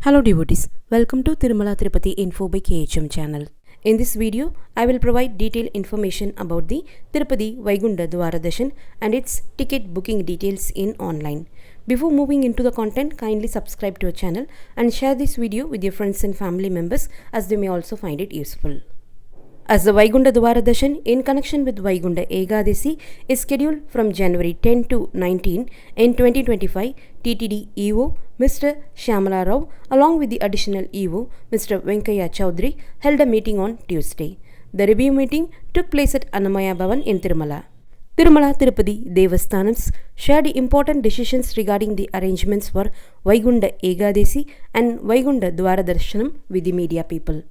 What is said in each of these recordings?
Hello devotees, welcome to Tirumala Tirupati Info by KHM channel. In this video, I will provide detailed information about the Tirupati Vaikunta Dwara Darshan and its ticket booking details in online. Before moving into the content, kindly subscribe to our channel and share this video with your friends and family members as they may also find it useful. As the Vaikunta Dwara Darshan in connection with Vaikunta Ekadasi is scheduled from January 10 to 19 in 2025, TTD EO Mr. Shyamala Rao along with the additional EO Mr. Venkaya Chaudhary held a meeting on Tuesday. The review meeting took place at Annamaya Bhavan in Tirumala. Tirumala Tirupati Devasthanams shared important decisions regarding the arrangements for Vaikunta Ekadasi and Vaikunta Dwara Darshanam with the media people.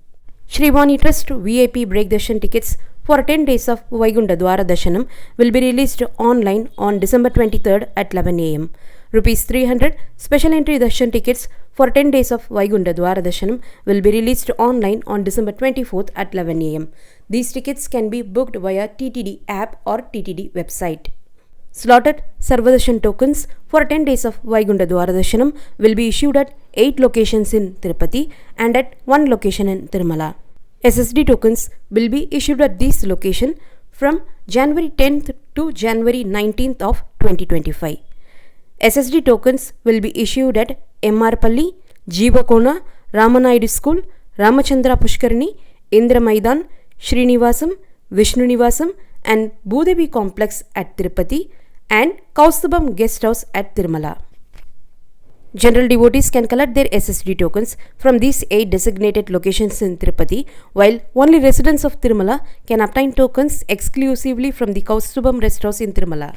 Shrivani Trust VIP Break Darshan tickets for 10 days of Vaikunta Dwara Darshanam will be released online on December 23rd at 11 am. Rupees 300 special entry darshan tickets for 10 days of Vaikunta Dwara Darshanam will be released online on December 24th at 11 am. These tickets can be booked via TTD app or TTD website. Slotted Sarvadarshan tokens for 10 days of Vaikunta Dwara Darshanam will be issued at 8 locations in Tirupati and at 1 location in Tirumala. SSD tokens will be issued at this location from January 10th to January 19th of 2025. SSD tokens will be issued at MR Palli, Jeevakona, Ramanayudu School, Ramachandra Pushkarini, Indra Maidan, Srinivasam, Vishnu Nivasam and Bhudevi Complex at Tirupati and Kaustubam Guest House at Tirumala. General devotees can collect their SSD tokens from these 8 designated locations in Tirupati, while only residents of Tirumala can obtain tokens exclusively from the Kaustubam Rest House in Tirumala.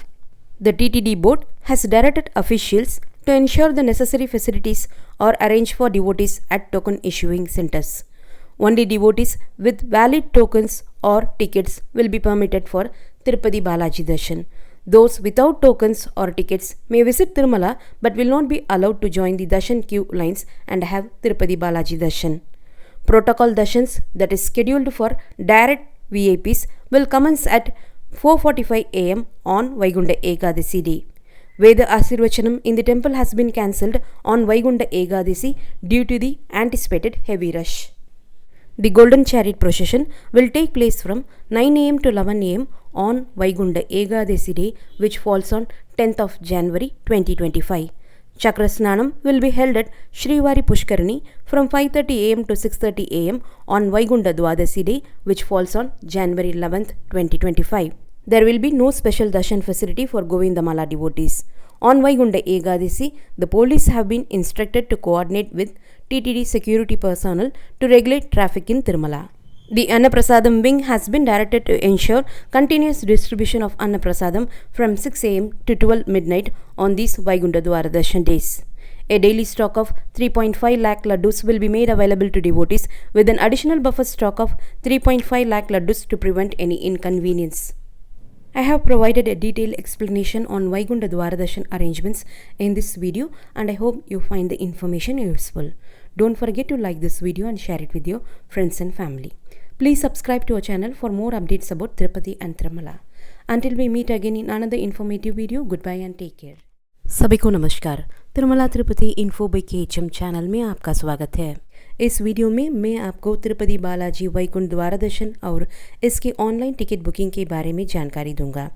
The TTD board has directed officials to ensure the necessary facilities are arranged for devotees at token issuing centers. Only devotees with valid tokens or tickets will be permitted for Tirupati Balaji Darshan. Those without tokens or tickets may visit Tirumala but will not be allowed to join the Darshan queue lines and have Tirupati Balaji Darshan. Protocol Darshans that is scheduled for direct VIPs will commence at 4:45 am on Vaikunta Ekadasi day. Veda Asirvachanam in the temple has been cancelled on Vaikunta Ekadasi due to the anticipated heavy rush. The Golden Chariot procession will take place from 9 am to 11 am on Vaikunta Ekadasi day, which falls on 10th of January 2025. Chakrasnanam will be held at Srivari Pushkarini from 5:30 am to 6:30 am on Vaikunta Dwadasi day, which falls on January 11th, 2025. There will be no special darshan facility for Govindamala devotees. On Vaikunta Ekadasi, the police have been instructed to coordinate with TTD security personnel to regulate traffic in Tirumala. The Annaprasadam wing has been directed to ensure continuous distribution of Annaprasadam from 6 am to 12 midnight on these Vaikunta Dwara Darshan days. A daily stock of 3.5 lakh laddus will be made available to devotees with an additional buffer stock of 3.5 lakh laddus to prevent any inconvenience. I have provided a detailed explanation on Vaikunta Dwara Darshan arrangements in this video and I hope you find the information useful. Don't forget to like this video and share it with your friends and family. Please subscribe to our channel for more updates about Tirupati and Tirumala. Until we meet again in another informative video, goodbye and take care. सभी को नमस्कार। Tirumala Tirupati info by KHM channel में आपका स्वागत है। इस video में मैं आपको तिरुपति बालाजी वैकुंठ द्वारा दर्शन और इसके ऑनलाइन टिकट बुकिंग के बारे में जानकारी दूंगा।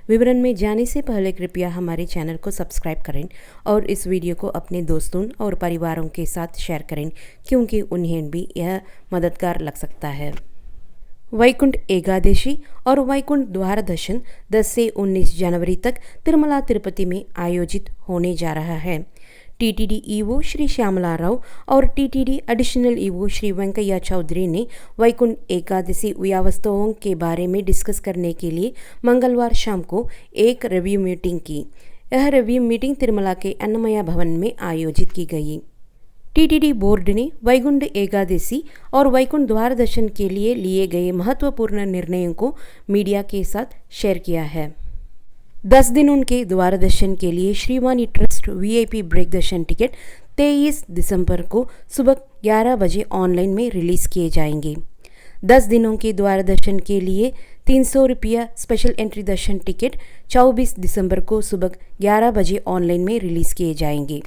विवरण में जाने से पहले कृपया हमारे चैनल को सब्सक्राइब करें और इस वीडियो को अपने दोस्तों और परिवारों के साथ शेयर करें क्योंकि उन्हें भी यह मददगार लग सकता है। वैकुंठ एकादशी और वैकुंठ द्वारा दर्शन 10 से 19 जनवरी तक तिरुमला तिरुपति में आयोजित होने जा रहा है। TTD EO श्री श्यामला राव और TTD additional EO Shri Venkaiah Chowdary ने वैकुंठ एकादशी व्यवस्थाओं के बारे में डिस्कस करने के लिए मंगलवार शाम को एक रिव्यू मीटिंग की। यह रिव्यू मीटिंग तिरुमला के अन्नमया भवन में आयोजित की गई। TTD बोर्ड ने वैकुंठ एकादशी और वैकुंठ द्वार दर्शन के लिए गए महत्वपूर्ण निर्णयों को मीडिया के साथ शेयर किया है। 10 दिनों के द्वार दर्शन के लिए श्रीवानी ट्रस्ट VIP ब्रेक दर्शन टिकट 23 दिसंबर को सुबह 11 बजे ऑनलाइन में रिलीज़ किए जाएंगे। 10 दिनों के द्वार दर्शन के लिए 300 रुपया स्पेशल एंट्री दर्शन टिकट 24 दिसंबर को सुबह 11 बजे ऑनलाइन में रिलीज़ किए जाएंगे।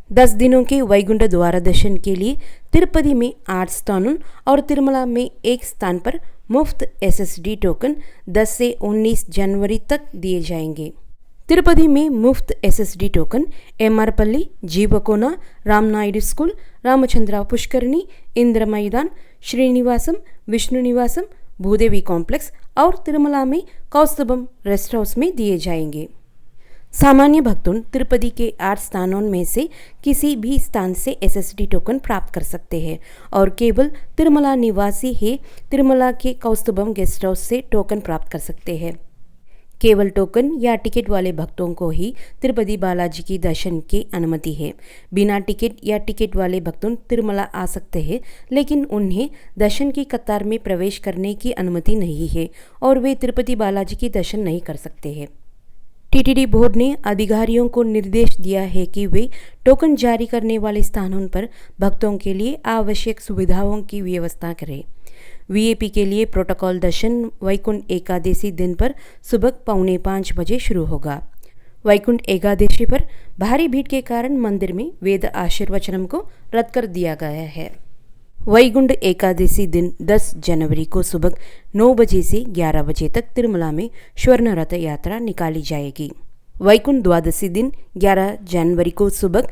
10 दिनों के वैकुंठ द्वार दर्शन के लिए तिरुपति में 8 स्थानों और तिरुमला में 1 स्थान पर मुफ्त SSD टोकन 10 से 19 जनवरी तक दिए जाएंगे। तिरुपति में मुफ्त SSD token MR Palli, Jeevakona, Ramanaidu school, Ramachandra Pushkarini, Indra Maidan, Srinivasam, Vishnu Nivasam, Bhudevi complex और तिरुमला में कौस्तुभम रेस्ट हाउस में दिए जाएंगे। सामान्य भक्तों तिरुपति के 8 स्थानों में से किसी भी स्थान से SSD टोकन प्राप्त कर सकते हैं और केवल तिरुमला निवासी ही तिरुमला के कौस्तुभम गेस्ट हाउस से टोकन प्राप्त कर सकते हैं। केवल टोकन या टिकट वाले भक्तों को ही तिरुपति बालाजी की दर्शन की अनुमति है। बिना टिकट या टिकट वाले भक्तों तिरुमला आ सकते हैं, लेकिन उन्हें दर्शन की कतार में प्रवेश करने की अनुमति नहीं है और वे तिरुपति बालाजी की दर्शन नहीं कर सकते हैं। टीटीडी बोर्ड ने अधिकारियों को निर्देश दिया है कि वे टोकन जारी करने वाले स्थानों पर भक्तों के लिए आवश्यक सुविधाओं की व्यवस्था करें। वीआईपी के लिए प्रोटोकॉल दर्शन वैकुंठ एकादशी दिन पर सुबह 4:45 बजे शुरू होगा। वैकुंठ एकादशी पर भारी भीड़ के कारण मंदिर में वेद आशीर्वचनम को रद्द कर दिया गया है। वैकुंठ एकादशी दिन 10 जनवरी को सुबह 9 बजे से 11 बजे तक तिरुमला में स्वर्ण रथ यात्रा निकाली जाएगी। वैकुंठ द्वादशी दिन 11 जनवरी को सुबह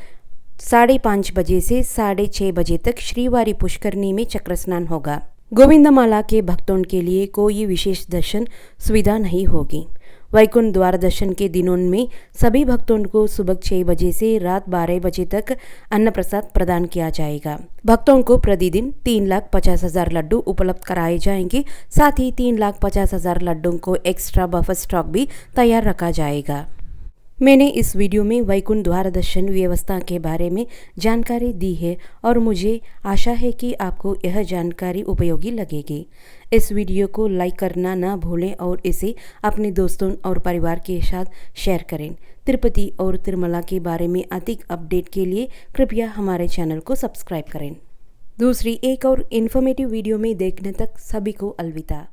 5:30 बजे से 6:30 बजे तक श्रीवारी पुष्करणी में चक्र स्नान होगा। गोविंदमाला के भक्तों के लिए कोई विशेष दर्शन सुविधा नहीं होगी। वैकुंठ द्वार दर्शन के दिनों में सभी भक्तों को सुबह 6 बजे से रात 12 बजे तक अन्न प्रसाद प्रदान किया जाएगा। भक्तों को प्रतिदिन 3,50,000 लड्डू उपलब्ध कराए जाएंगे। साथ ही 3,50,000 लड्डू को एक्स्ट्रा बफर स्टॉक भी तैयार रखा जाएगा। मैंने इस वीडियो में वैकुंठ द्वार दर्शन व्यवस्था के बारे में जानकारी दी है और मुझे आशा है कि आपको यह जानकारी उपयोगी लगेगी। इस वीडियो को लाइक करना ना भूलें और इसे अपने दोस्तों और परिवार के साथ शेयर करें। तिरुपति और तिरुमला के बारे में अधिक अपडेट के लिए कृपया हमारे चैनल को सब्सक्राइब करें। दूसरी एक और इन्फॉर्मेटिव वीडियो में देखने तक सभी को अलविदा।